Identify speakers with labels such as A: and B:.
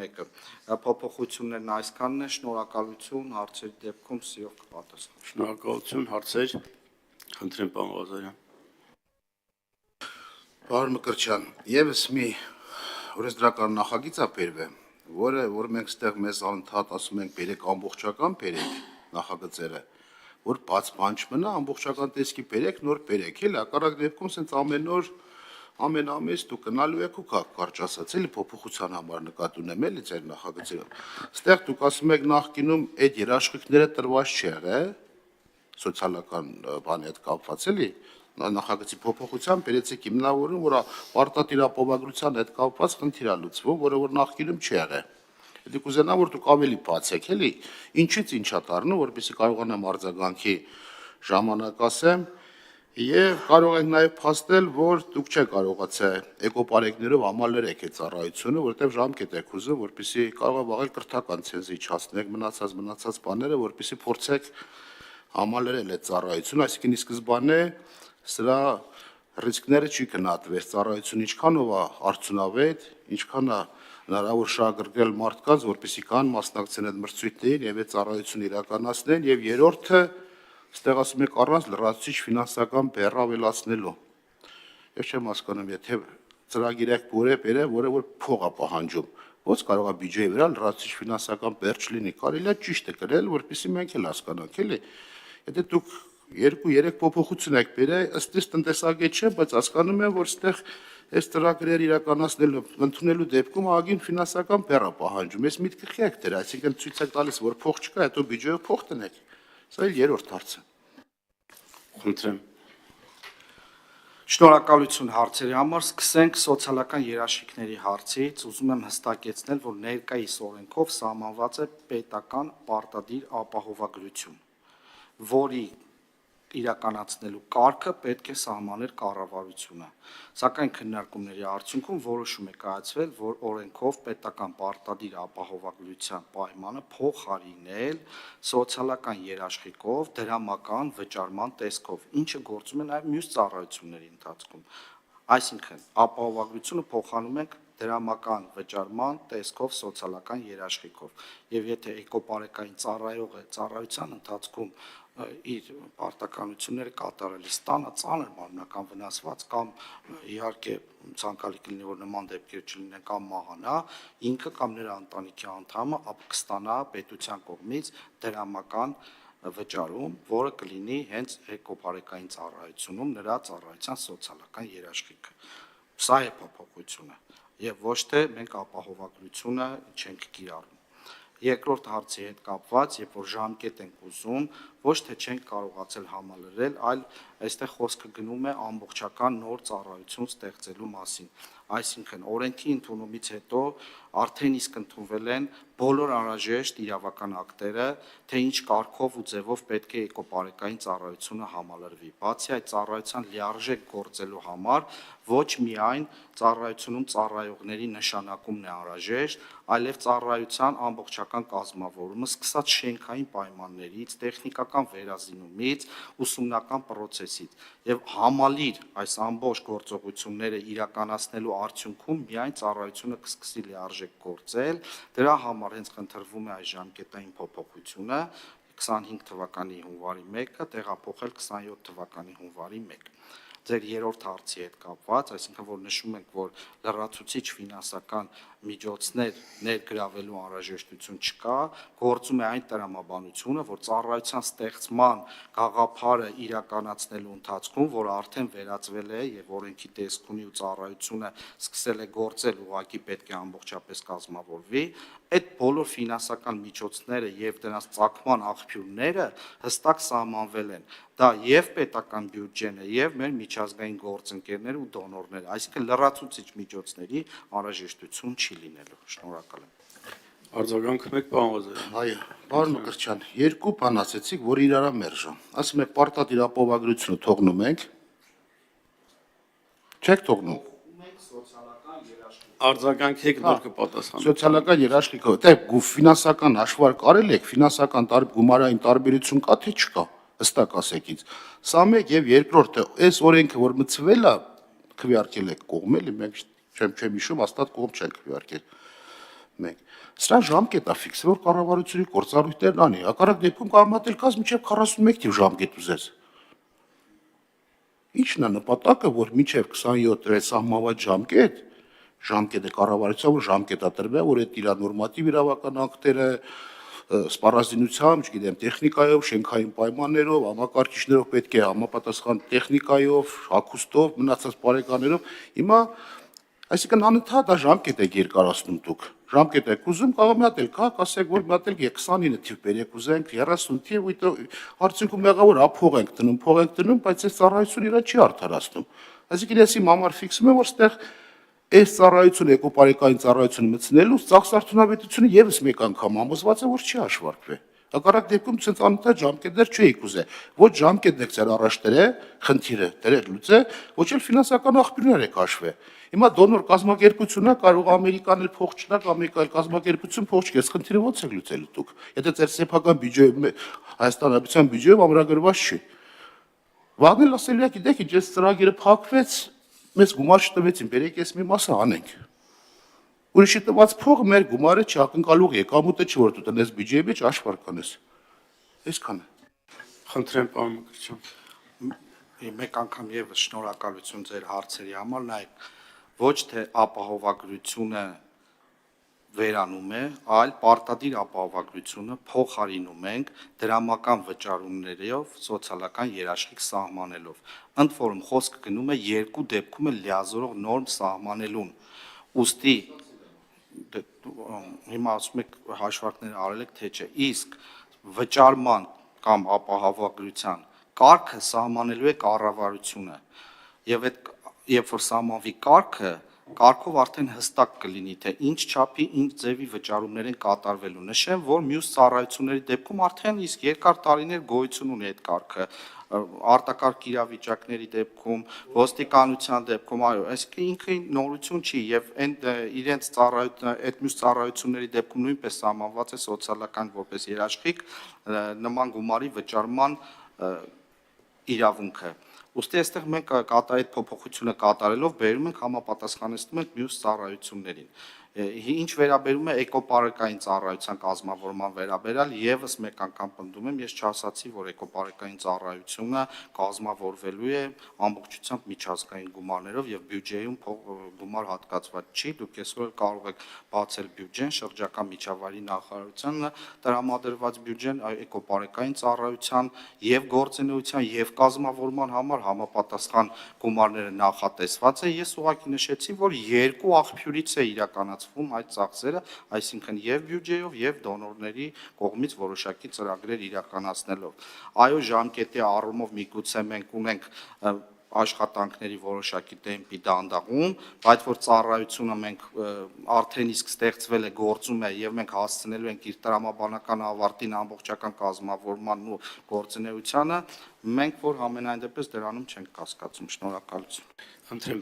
A: 1-ը։ Փոփոխություններն այսքանն է, շնորհակալություն, հարցերի դեպքում սիրով կպատասխանեմ։
B: Շնորհակալություն, հարցեր, խնդրեմ պարոն Ղազարյան։
C: Պարոն Մկրտչյան, եւս մի օրենսդրական նախագիծ է բերվել, որ մենք ստեղ մեզ անընդհատ ասում ենք բերեք ամբողջական բերեք նախագծերը, որ բաց բան չմնա, ամբողջական տեսքի բերեք, նոր բերեք, էլի, հակառակ դեպքում սենց ամեն օր ամեն ամիս դու գնալու եք ու կարճ ասած, էլի փոփոխության համար նկատի ունեմ, էլի ձեր նախագծերով։ Ստեղ դուք ասում եք նախկինում այդ երաշխիքները տրված չէ, սոցիալական բանի հետ կապված, էլի, նախագծի փոփոխության բերեցեք հիմնավորում, որ պարտադիր ապահովագրության հետ կապված խնդիր է լուծվում, որը որ նախկինում չի եղել։ Դուք կուզենամ, որ դուք ավելի բացեք, էլի, ինչից ինչա դառնում, որպեսզի կարողանամ արձագանքի ժամանակ ասեմ, եւ կարող ենք նաեւ փաստել, որ դուք չեք կարողացել էկոպարեկներով համալրեք այդ ծառայությունը, որտեղ ժամկետ եք ուզում, որպեսզի կարող վաղել կրթական ցենզի չհասնեք մնացած բաները, որպեսզի փորձեք համալրել այդ ծառայությունը, այսինքն ի սկզբանե սրա ռիսկները չի գնահատվեց, ծառայությունը ինչքանով է արդյունավետ, ինչքան է հնարավոր շահագրգռել մարդկանց, որպեսզի կան մասնակցեն այդ մրցույթներին եւ այդ ծառայությունը իրականացնեն, եւ երրորդը ստեղ ասում եք առանց լրացուցիչ ֆինանսական բեռ ավելացնելու։ Ես չեմ հասկանում, եթե ծրագիր եք բերել, որը որ փող է պահանջում, ո՞նց կարող է բյուջեի վրա լրացուցիչ ֆինանսական բեռ չլինի, կարելի է ճիշտ է գրել, որպեսզի մենք էլ հասկանանք, էլի։ Եթե դուք 2-3 փոփոխություն եք բերել, ըստ իս տնտեսագետ չէ, բայց հասկանում եմ, որ ստեղ այս ծրագրերը իրականացնելու ընդունելու դեպքում ագին ֆինանսական բեռ է պահանջում։ Ես միտքը խիակ դեր, այսինքն ցույց եք տալիս, որ փող չկա, հետո բյուջեով փող տնեք։ Սա էլ երրորդ հարցը։
B: Խնդրեմ։
A: Շնորհակալություն հարցերի համար, սկսենք սոցիալական երաշխիքների հարցից, ուզում եմ հստակեցնել, որ ներկայիս օրենքով սահմանված է պետական պարտադիր ապահովագրություն, որի իրականացնելու կարգը պետք է սահմաներ կառավարությունը, սակայն քննարկումների արդյունքում որոշում է կայացվել, որ օրենքով պետական պարտադիր ապահովագրության պայմանը փոխարինել սոցիալական երաշխիքով դրամական վճարման տեսքով, ինչը գործում է նաև մյուս ծառայությունների ընթացքում, այսինքն ապահովագրությունը փոխանում ենք դրամական վճարման տեսքով սոցիալական երաշխիքով, եւ եթե էկոպարեկային ծառայողը ծառայության ընթացքում իր պարտականությունները կատարելիս ստանա ծանր մարմնական վնասված կամ իհարկե ցանկալի կլինի, որ նման դեպքեր չլինեն կամ մահանա, ինքը կամ նրա ընտանիքի անդամը կստանա պետության կողմից դրամական վճարում, որը կլինի հենց էկոպարեկային ծառայությունում նրա ծառայության սոցիալական երաշխիքը։ Սա է փոփոխությունը եւ ոչ թե մենք ապահովագրությունը չենք կիրառում։ Երկրորդ հարցի հետ կապված, երբ որ ժամկետ ենք ուզում, ոչ թե չենք կարողացել համալրել, այլ այստեղ խոսքը գնում է ամբողջական նոր ծառայություն ստեղծելու մասին։ Այսինքն օրենքի ընդունումից հետո արդեն իսկ ընդունվել են բոլոր անհրաժեշտ իրավական ակտերը, թե ինչ կարգով ու ձևով պետք է էկոպարեկային ծառայությունը համալրվի։ Բացի այդ ծառայության լիարժեք գործելու համար ոչ միայն ծառայությունում ծառայողների նշանակումն է անհրաժեշտ, այլև ծառայության ամբողջական կազմավորումը, սկսած շենքային պայմաններից, տեխնիկական վերազինումից, ուսումնական պրոցեսից եւ համալիր այս ամբողջ գործողությունները իրականացնելու արդյունքում միայն ծառայությունը կսկսի լիարժեք գործել, դրա համար հենց խնդրվում է այս ժամկետային փոփոխությունը 25 թվականի հունվարի 1-ը տեղափոխել 27 թվականի հունվարի 1։ Ձեր երրորդ հարցի հետ կապված, այսինքն որ նշում ենք, որ լրացուցիչ ֆինանսական միջոցներ ներգրավելու անհրաժեշտություն չկա, գործում է այն տրամաբանությունը, որ ծառայության ստեղծման գաղափարը իրականացնելու ընթացքում, որ արդեն վերածվել է եւ օրենքի տեսք ունի ու ծառայությունը սկսել է գործել, ուղղակի պետք է ամբողջապես կազմավորվի, այդ բոլոր ֆինանսական միջոցները եւ դրանց ծագման աղբյուրները հստակ սահմանվել են։ Դա եւ պետական բյուջեն է եւ մեր միջազգային գործընկերներ ու դոնորներ, այսինքն լրացուցիչ միջոցների անհրաժեշտություն չի լինելու։ Շնորհակալ եմ։
B: Արձագանք մեկ պարոն Ղազարյան։
C: Այո, պարոն Մկրտչյան, երկու բան ասեցիք, որ իրար մերժ։ Ասում եք պարտադիր ապահովագրությունը թողնում ենք։ Չեք թողնում։
B: Արձագանքեք նոր կպատասխանեմ։
C: Սոցիալական երաշխիքով, դե ֆինանսական հաշվարկ արել եք, ֆինանսական գումարային տարբերություն կա թե չկա, հստակ ասեք ինձ։ Սա մեկ եւ երկրորդը, այս օրենքը որ մցվել է, քվեարկել եք կողմ էլի, մենք չեմ հիշում, հաստատ կողմ չենք քվեարկել։ Մենք սրա ժամկետ է ֆիքսել, որ կառավարությունի գործառույթներն անի։ Հակառակ դեպքում կարողանալ կաս մինչև 41 թիվ ժամկետ ուզես։ Ինչն է նպատակը, որ մինչև 27 դրե սահմանված ժամկետը կառավարության որ ժամկետա տրվի, որ այդ իր նորմատիվ իրավական ակտերը սպառազինությամբ, չգիտեմ, տեխնիկայով, շենքային պայմաններով, համակարգիչներով պետք է համապատասխան տեխնիկայով, հագուստով, մնացած բարեկաներով։ Հիմա այսինքն անընդհատ է ժամկետ եք երկարացնում դուք։ Ժամկետ եք ուզում, կարող մի հատ էլ կա, ասեք, որ մի հատ էլ 29 թիվ բերեք ուզենք, 30 թիվ, արդյունքում եղա որ փող ենք դնում, բայց այս ծառայությունը իրա չի արդարացնում։ Այսինքն ես իմ համար ֆիքսում եմ, որ ստեղ այս ծառայությունը էկոպարեկային ծառայությունը մտցնելուց ծախսարդյունավետությունը եւս մեկ անգամ համոզված է, որ չի հաշվարկվի։ Հակառակ դեպքում ցենց անընդհատ ժամկետներ չէիք ուզե։ Ոչ ժամկետն եք ցեր առաջ դրե, խնդիրը դրեք լուծե, ոչ էլ ֆինանսական աղբյուրներ եք հաշվե։ Հիմա դոնոր կազմակերպությունն է կարող Ամերիկան էլ փող չտա, Ամերիկա էլ կազմակերպություն փող չկես, խնդիրը ո՞նց եք լուծելու դուք։ Եթե ձեր սեփական բյուջեում Հայաստան Հանրապետության բյուջեում ամրագրված չի։ Վաղն էլ ասել եք, գիտեք, ինչ այս ծրագիրը փակվեց, մեզ գումար չտվեցին, բերեք ես մի մասը անենք։ Ուրիշի տված փողը մեր գումարը չակնկալող եկամուտը չի, որ դու տնես բյուջեի մեջ հաշվարկանես։ Այսքանը։
B: Խնդրեմ, պարոն Մկրտչյան։
A: Մեկ անգամ եւս շնորհակալություն ձեր հարցերի համար, նայեք, ոչ թե ապահովագրությունը վերանում է, այլ պարտադիր ապահովագրությունը փոխարինում ենք դրամական վճարումներով սոցիալական երաշխիք սահմանելով։ Ընդ որում խոսքը գնում է երկու դեպքում էլ լիազորող նորմ սահմանելուն։ Ուստի հիմա ասում եք հաշվարկները արել եք թե չէ, իսկ վճարման կամ ապահովագրության կարգը սահմանելու է կառավարությունը, եւ այդ երբ որ սահմանվի կարգով արդեն հստակ կլինի, թե ինչ չափի, ինչ ձևի վճարումներ են կատարվելու։ Նշեմ, որ մյուս ծառայությունների դեպքում արդեն իսկ երկար տարիներ գոյություն ունի այդ կարգը, արտակարգ իրավիճակների դեպքում, ոստիկանության դեպքում, այո, այսինքն ինքը նորություն չի եւ իրենց այդ մյուս ծառայությունների դեպքում նույնպես սահմանված է սոցիալական որպես երաշխիք նման գումարի վճարման իրավունքը։ Ուստի այստեղ մենք այդ փոփոխությունը կատարելով բերում ենք համապատասխանեցնում ենք մյուս ծառայություններին։ Ինչ վերաբերում է էկոպարեկային ծառայության կազմավորման վերաբերյալ, եւս մեկ անգամ պնդում եմ, ես չասացի, որ էկոպարեկային ծառայությունը կազմավորվելու է ամբողջությամբ միջազգային գումարներով եւ բյուջեում գումար հատկացված չի, դուք այսօր կարող եք բացել բյուջեն, շրջակա միջավայրի նախարարությանը տրամադրված բյուջեն էկոպարեկային ծառայության եւ գործունեության եւ կազմավորման համար համապատասխան գումարները նախատեսված է։ Ես ուղղակի նշեցի, որ երկու աղբյուրից է իրականացվում այդ ծախսերը, այսինքն եւ բյուջեով եւ դոնորների կողմից որոշակի ծրագրեր իրականացնելով։ Այո, ժամկետի առումով միգուցե մենք ունենք աշխատանքների որոշակի տեմպի դանդաղում, բայց որ ծառայությունը մենք արդեն իսկ ստեղծվել է, գործում է եւ մենք հասցնելու ենք իր տրամաբանական ավարտին ամբողջական կազմավորմանն ու գործունեությանը, մենք որ համենայն դեպս դրանում չենք կասկածում։ Շնորհակալություն։
B: Խնդրեմ,